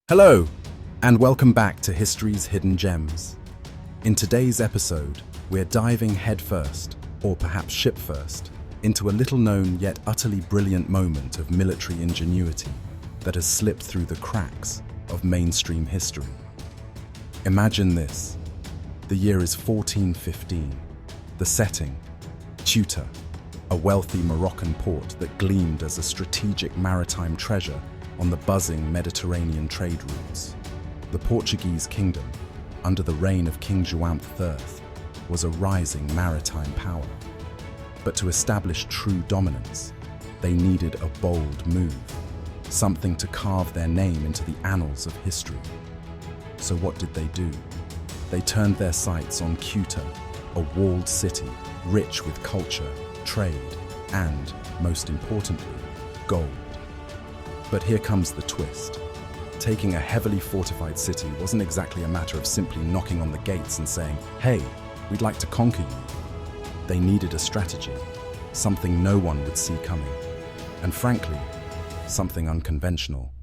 Hello, and welcome back to History's Hidden Gems. In today's episode, we're diving headfirst, or perhaps ship first, into a little-known yet utterly brilliant moment of military ingenuity that has slipped through the cracks of mainstream history. Imagine this. The year is 1415. The setting, Ceuta, a wealthy Moroccan port that gleamed as a strategic maritime treasure on the buzzing Mediterranean trade routes. The Portuguese kingdom, under the reign of King João III, was a rising maritime power. But to establish true dominance, they needed a bold move, something to carve their name into the annals of history. So what did they do? They turned their sights on Ceuta, a walled city rich with culture, trade, and, most importantly, gold. But here comes the twist. Taking a heavily fortified city wasn't exactly a matter of simply knocking on the gates and saying, "Hey, we'd like to conquer you." They needed a strategy, something no one would see coming, and frankly, something unconventional.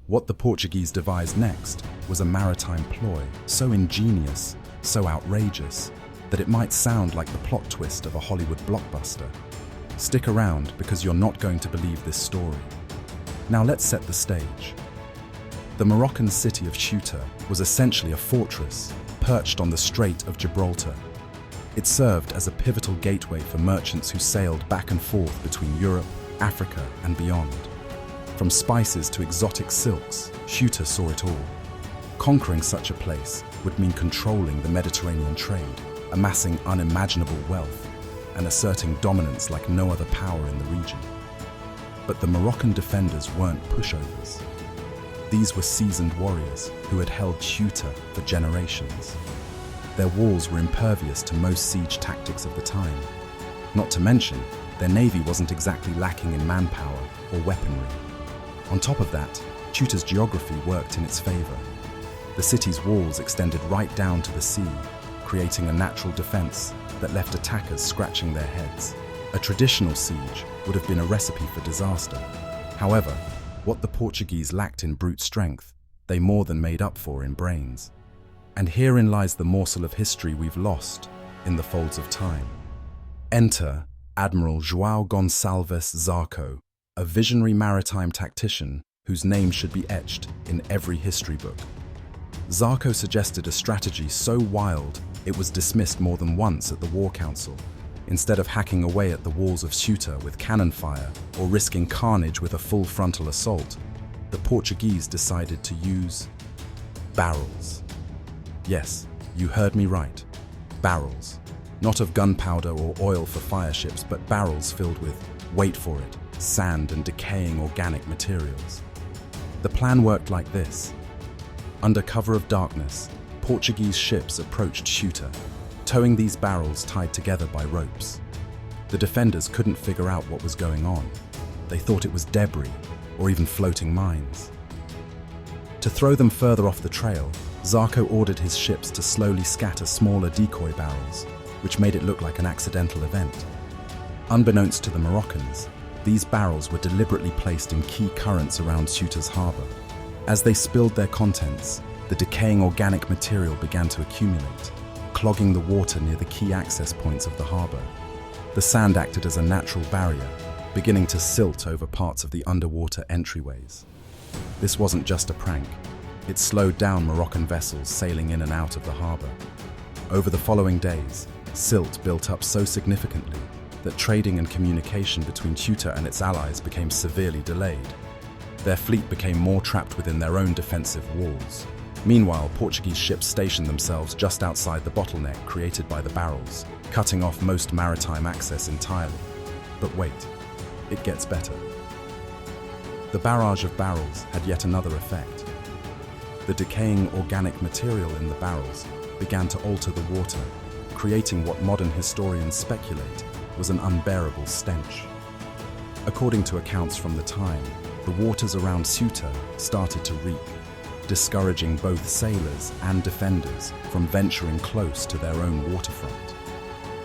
What the Portuguese devised next was a maritime ploy so ingenious, so outrageous, that it might sound like the plot twist of a Hollywood blockbuster. Stick around because you're not going to believe this story. Now let's set the stage. The Moroccan city of Ceuta was essentially a fortress perched on the Strait of Gibraltar. It served as a pivotal gateway for merchants who sailed back and forth between Europe, Africa, and beyond. From spices to exotic silks, Ceuta saw it all. Conquering such a place would mean controlling the Mediterranean trade, amassing unimaginable wealth, and asserting dominance like no other power in the region. But the Moroccan defenders weren't pushovers. These were seasoned warriors who had held Ceuta for generations. Their walls were impervious to most siege tactics of the time. Not to mention, their navy wasn't exactly lacking in manpower or weaponry. On top of that, Ceuta's geography worked in its favor. The city's walls extended right down to the sea, creating a natural defense that left attackers scratching their heads. A traditional siege would have been a recipe for disaster. However, what the Portuguese lacked in brute strength, they more than made up for in brains. And herein lies the morsel of history we've lost in the folds of time. Enter Admiral João Gonçalves Zarco, a visionary maritime tactician whose name should be etched in every history book. Zarco suggested a strategy so wild it was dismissed more than once at the War Council. Instead of hacking away at the walls of Ceuta with cannon fire or risking carnage with a full frontal assault, the Portuguese decided to use barrels. Yes, you heard me right. Barrels. Not of gunpowder or oil for fire ships, but barrels filled with, wait for it, sand and decaying organic materials. The plan worked like this. Under cover of darkness, Portuguese ships approached Ceuta, towing these barrels tied together by ropes. The defenders couldn't figure out what was going on. They thought it was debris or even floating mines. To throw them further off the trail, Zarco ordered his ships to slowly scatter smaller decoy barrels, which made it look like an accidental event. Unbeknownst to the Moroccans, these barrels were deliberately placed in key currents around Ceuta's harbor. As they spilled their contents, the decaying organic material began to accumulate, clogging the water near the key access points of the harbor. The sand acted as a natural barrier, beginning to silt over parts of the underwater entryways. This wasn't just a prank. It slowed down Moroccan vessels sailing in and out of the harbor. Over the following days, silt built up so significantly that trading and communication between Ceuta and its allies became severely delayed. Their fleet became more trapped within their own defensive walls. Meanwhile, Portuguese ships stationed themselves just outside the bottleneck created by the barrels, cutting off most maritime access entirely. But wait, it gets better. The barrage of barrels had yet another effect. The decaying organic material in the barrels began to alter the water, creating what modern historians speculate was an unbearable stench. According to accounts from the time, the waters around Ceuta started to reek, discouraging both sailors and defenders from venturing close to their own waterfront.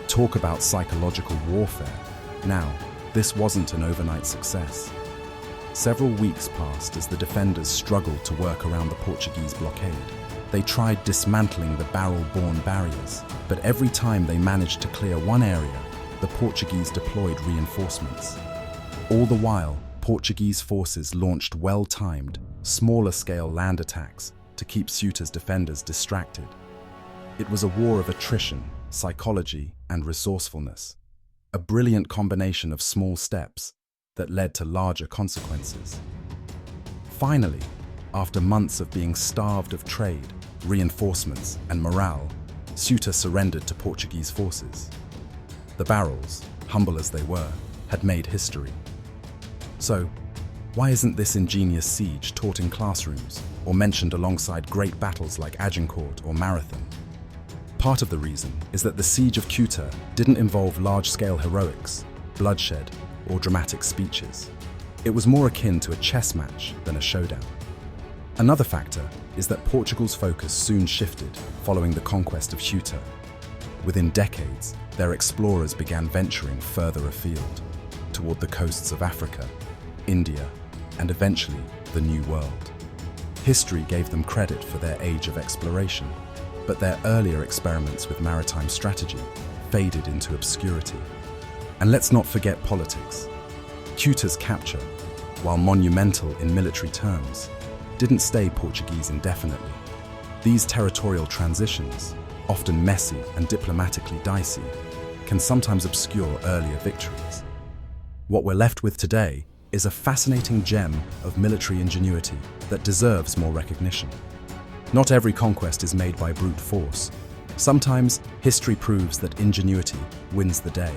Talk about psychological warfare. Now, this wasn't an overnight success. Several weeks passed as the defenders struggled to work around the Portuguese blockade. They tried dismantling the barrel-borne barriers, but every time they managed to clear one area, the Portuguese deployed reinforcements. All the while, Portuguese forces launched well-timed, smaller-scale land attacks to keep Ceuta's defenders distracted. It was a war of attrition, psychology, and resourcefulness, a brilliant combination of small steps that led to larger consequences. Finally, after months of being starved of trade, reinforcements, and morale, Ceuta surrendered to Portuguese forces. The barrels, humble as they were, had made history. So, why isn't this ingenious siege taught in classrooms or mentioned alongside great battles like Agincourt or Maritime? Part of the reason is that the siege of Ceuta didn't involve large-scale heroics, bloodshed, or dramatic speeches. It was more akin to a chess match than a showdown. Another factor is that Portugal's focus soon shifted following the conquest of Ceuta. Within decades, their explorers began venturing further afield, toward the coasts of Africa, India, and eventually the New World. History gave them credit for their age of exploration, but their earlier experiments with maritime strategy faded into obscurity. And let's not forget politics. Ceuta's capture, while monumental in military terms, didn't stay Portuguese indefinitely. These territorial transitions, often messy and diplomatically dicey, can sometimes obscure earlier victories. What we're left with today is a fascinating gem of military ingenuity that deserves more recognition. Not every conquest is made by brute force. Sometimes history proves that ingenuity wins the day.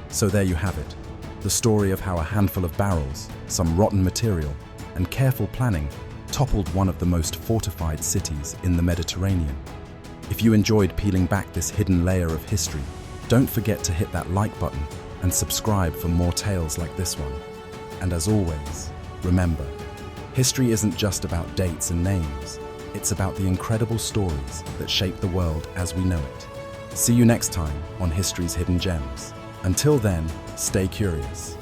So there you have it, the story of how a handful of barrels, some rotten material, and careful planning toppled one of the most fortified cities in the Mediterranean. If you enjoyed peeling back this hidden layer of history, don't forget to hit that like button and subscribe for more tales like this one. And as always, remember, history isn't just about dates and names. It's about the incredible stories that shape the world as we know it. See you next time on History's Hidden Gems. Until then, stay curious.